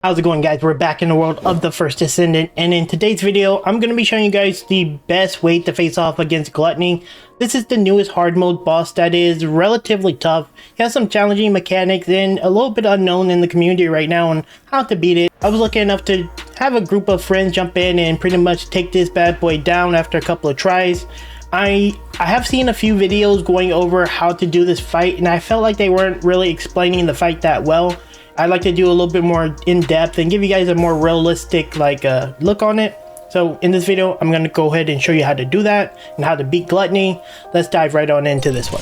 How's it going, guys? We're back in the world of the first Descendant, and in today's video I'm going to be showing you guys the best way to face off against Gluttony. This is the newest hard mode boss that is relatively tough. He has some challenging mechanics and a little bit unknown in the community right now on how to beat it. I was lucky enough to have a group of friends jump in and pretty much take this bad boy down after a couple of tries. I have seen a few videos going over how to do this fight, and I felt like they weren't really explaining the fight that well. I like to do a little bit more in-depth and give you guys a more realistic look on it. So in this video, I'm going to go ahead and show you how to do that and how to beat Gluttony. Let's dive right on into this one.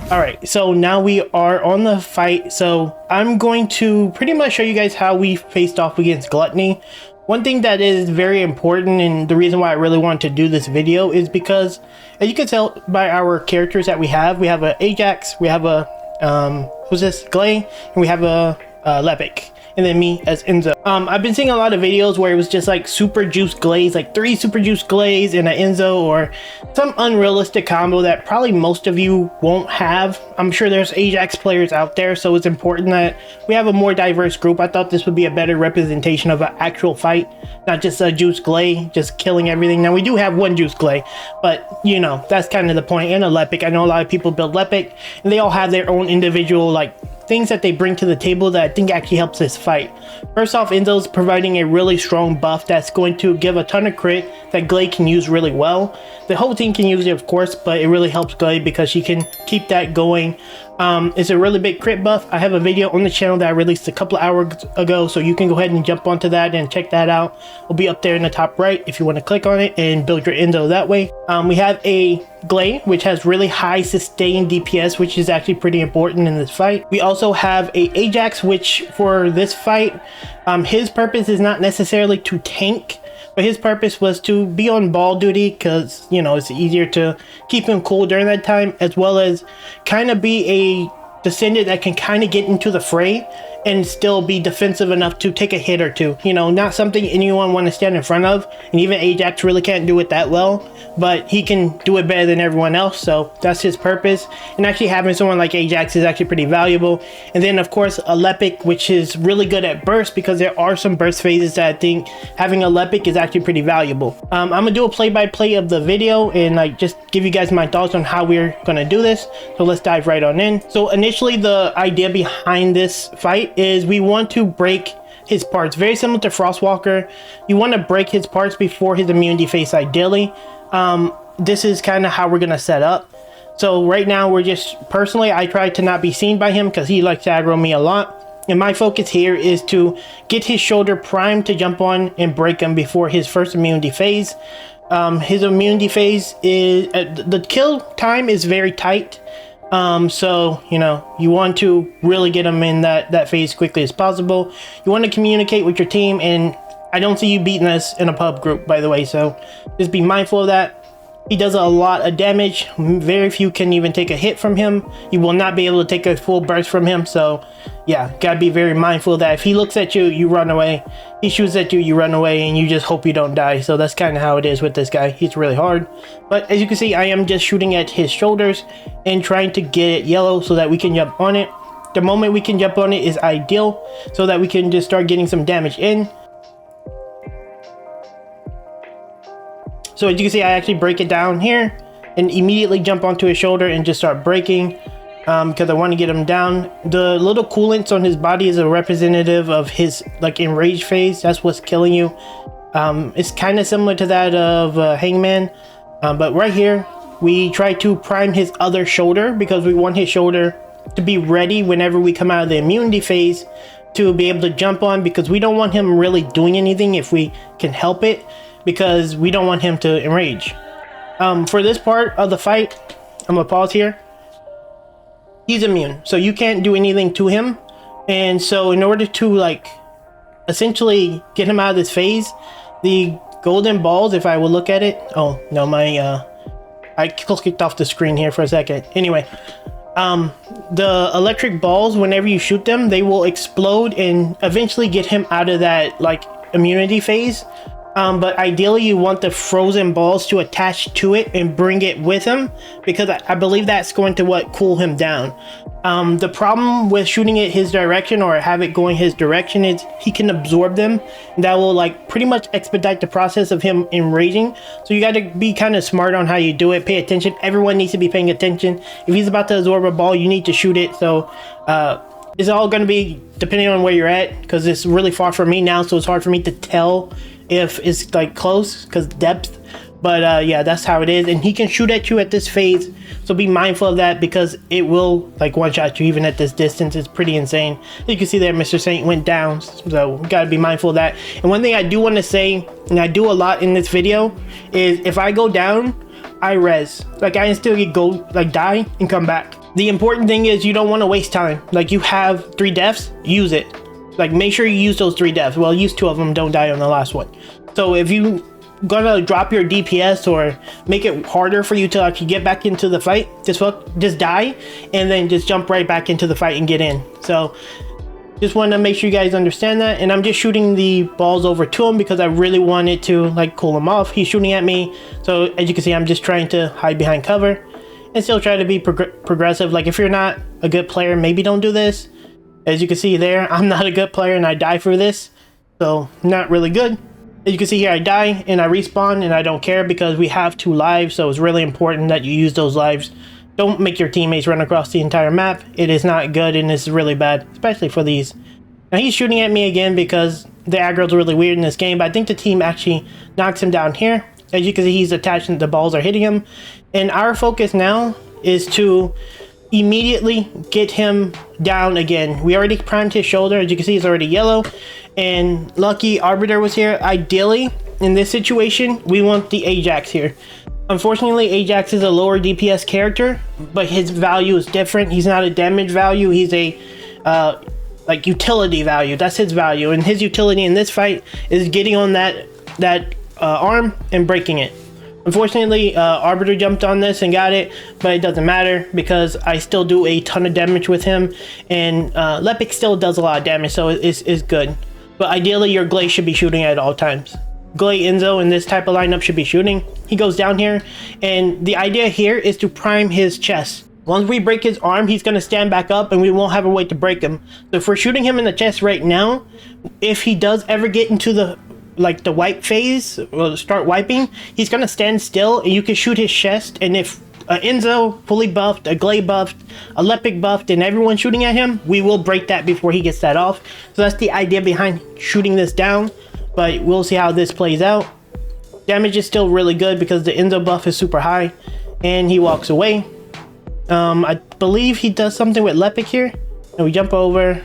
Alright, so now we are on the fight. So I'm going to pretty much show you guys how we faced off against Gluttony. One thing that is very important, and the reason why I really want to do this video, is because as you can tell by our characters that we have a Ajax, we have a who's this, Glay, and we have a Lepic, and then me as Enzo. I've been seeing a lot of videos where it was just like super juice glaze, like 3 super juice glaze and an Enzo, or some unrealistic combo that probably most of you won't have. I'm sure there's Ajax players out there, so it's important that we have a more diverse group. I thought this would be a better representation of an actual fight, not just a juice glay just killing everything. Now we do have one juice glay, but you know, that's kind of the point. And a Lepic, I know a lot of people build Lepic and they all have their own individual things that they bring to the table that I think actually helps this fight. First off, Enzo's providing a really strong buff that's going to give a ton of crit that Glay can use really well. The whole team can use it, of course, but it really helps Glay because she can keep that going. It's a really big crit buff. I have a video on the channel that I released a couple of hours ago, so you can go ahead and jump onto that and check that out. It'll be up there in the top right if you want to click on it and build your Enzo that way. We have a Glay, which has really high sustained DPS, which is actually pretty important in this fight. We also have a Ajax, which for this fight, his purpose is not necessarily to tank, but his purpose was to be on ball duty because, you know, it's easier to keep him cool during that time, as well as kind of be a Descendant that can kind of get into the fray and still be defensive enough to take a hit or two. You know, not something anyone want to stand in front of, and even Ajax really can't do it that well, but he can do it better than everyone else, so that's his purpose. And actually having someone like Ajax is actually pretty valuable. And then of course a Lepic, which is really good at burst, because there are some burst phases that I think having a Lepic is actually pretty valuable. I'm gonna do a play-by-play of the video and just give you guys my thoughts on how we're gonna do this. So let's dive right on in. So initially the idea behind this fight is we want to break his parts, very similar to Frostwalker. You want to break his parts before his immunity phase, ideally. This is kind of how we're gonna set up. So right now we're just, personally, I try to not be seen by him because he likes to aggro me a lot, and my focus here is to get his shoulder primed to jump on and break him before his first immunity phase. His immunity phase is the kill time is very tight. So, you know, you want to really get him in that phase quickly as possible. You want to communicate with your team, and I don't see you beating this in a pub group, by the way, so just be mindful of that. He does a lot of damage. Very few can even take a hit from him. You will not be able to take a full burst from him, so yeah, gotta be very mindful that if he looks at you, you run away. He shoots at you, you run away, and you just hope you don't die. So that's kind of how it is with this guy. He's really hard. But as you can see, I am just shooting at his shoulders and trying to get it yellow so that we can jump on it. The moment we can jump on it is ideal so that we can just start getting some damage in. So as you can see, I actually break it down here and immediately jump onto his shoulder and just start breaking because I want to get him down. The little coolants on his body is a representative of his enraged phase. That's what's killing you. It's kind of similar to that of Hangman, but right here we try to prime his other shoulder because we want his shoulder to be ready whenever we come out of the immunity phase to be able to jump on, because we don't want him really doing anything if we can help it, because we don't want him to enrage. For this part of the fight, I'm gonna pause here. He's immune, so you can't do anything to him. And so in order to essentially get him out of this phase, the golden balls, if I will look at it, oh no, I clicked off the screen here for a second. Anyway, the electric balls, whenever you shoot them, they will explode and eventually get him out of that immunity phase. But ideally you want the frozen balls to attach to it and bring it with him, because I believe that's going to cool him down. The problem with shooting it his direction or have it going his direction is he can absorb them. That will like pretty much expedite the process of him enraging. So you got to be kind of smart on how you do it. Pay attention. Everyone needs to be paying attention. If he's about to absorb a ball, you need to shoot it. So it's all going to be depending on where you're at, because it's really far from me now, so it's hard for me to tell if it's like close because depth. But yeah, that's how it is. And he can shoot at you at this phase, so be mindful of that, because it will like one-shot you even at this distance. It's pretty insane. You can see there Mr. Saint went down, so we gotta be mindful of that. And one thing I do want to say, and I do a lot in this video, is if I go down, I res. Like I instantly go like die and come back. The important thing is you don't want to waste time. Like you have 3 deaths, use it. Like make sure you use those 3 deaths. Well, use 2 of them, don't die on the last one. So if you gonna drop your DPS or make it harder for you to actually get back into the fight, just die and then just jump right back into the fight and get in. So just want to make sure you guys understand that. And I'm just shooting the balls over to him because I really wanted to like cool him off. He's shooting at me, so as you can see I'm just trying to hide behind cover and still try to be progressive. Like if you're not a good player, maybe don't do this. As you can see there, I'm not a good player and I die for this, so not really good. As you can see here, I die and I respawn and I don't care because we have 2 lives, so it's really important that you use those lives. Don't make your teammates run across the entire map. It is not good and it's really bad, especially for these. Now he's shooting at me again because the aggro's really weird in this game, but I think the team actually knocks him down here. As you can see, he's attached and the balls are hitting him. And our focus now is to immediately get him down again. We already primed his shoulder. As you can see, he's already yellow. And lucky Arbiter was here. Ideally, in this situation, we want the Ajax here. Unfortunately, Ajax is a lower DPS character, but his value is different. He's not a damage value. He's a like utility value. That's his value. And his utility in this fight is getting on that arm and breaking it. Unfortunately, Arbiter jumped on this and got it, but it doesn't matter because I still do a ton of damage with him, and Lepic still does a lot of damage, so it's good. But ideally, your Glaze should be shooting at all times. Glaze Enzo in this type of lineup should be shooting. He goes down here, and the idea here is to prime his chest. Once we break his arm, he's going to stand back up, and we won't have a way to break him. So if we're shooting him in the chest right now, if he does ever get into the wipe phase or start wiping, he's gonna stand still and you can shoot his chest. And if Enzo fully buffed, a Glaze buffed, a Lepic buffed, and everyone shooting at him, we will break that before he gets that off. So that's the idea behind shooting this down, but we'll see how this plays out. Damage is still really good because the Enzo buff is super high, and he walks away. I believe he does something with Lepic here, and we jump over.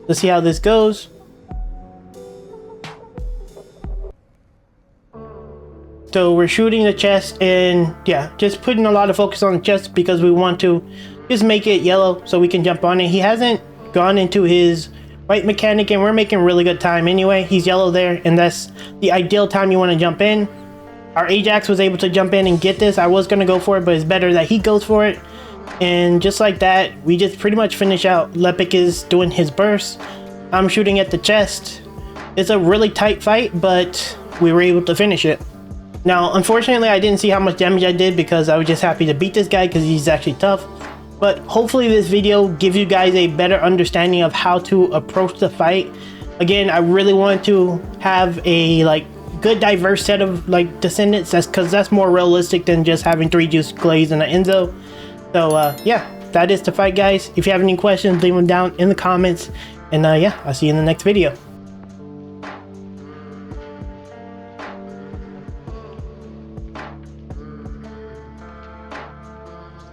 Let's see how this goes. So we're shooting the chest, and yeah, just putting a lot of focus on the chest because we want to just make it yellow so we can jump on it. He hasn't gone into his white mechanic, and we're making really good time anyway. He's yellow there, and that's the ideal time you want to jump in. Our Ajax was able to jump in and get this. I was going to go for it, but it's better that he goes for it. And just like that, we just pretty much finish out. Lepic is doing his burst. I'm shooting at the chest. It's a really tight fight, but we were able to finish it. Now, unfortunately, I didn't see how much damage I did because I was just happy to beat this guy because he's actually tough. But hopefully this video gives you guys a better understanding of how to approach the fight. Again, I really want to have a good diverse set of Descendants, because that's more realistic than just having 3 Juice, Glaze, and an Enzo. So yeah, that is the fight, guys. If you have any questions, leave them down in the comments. And yeah, I'll see you in the next video.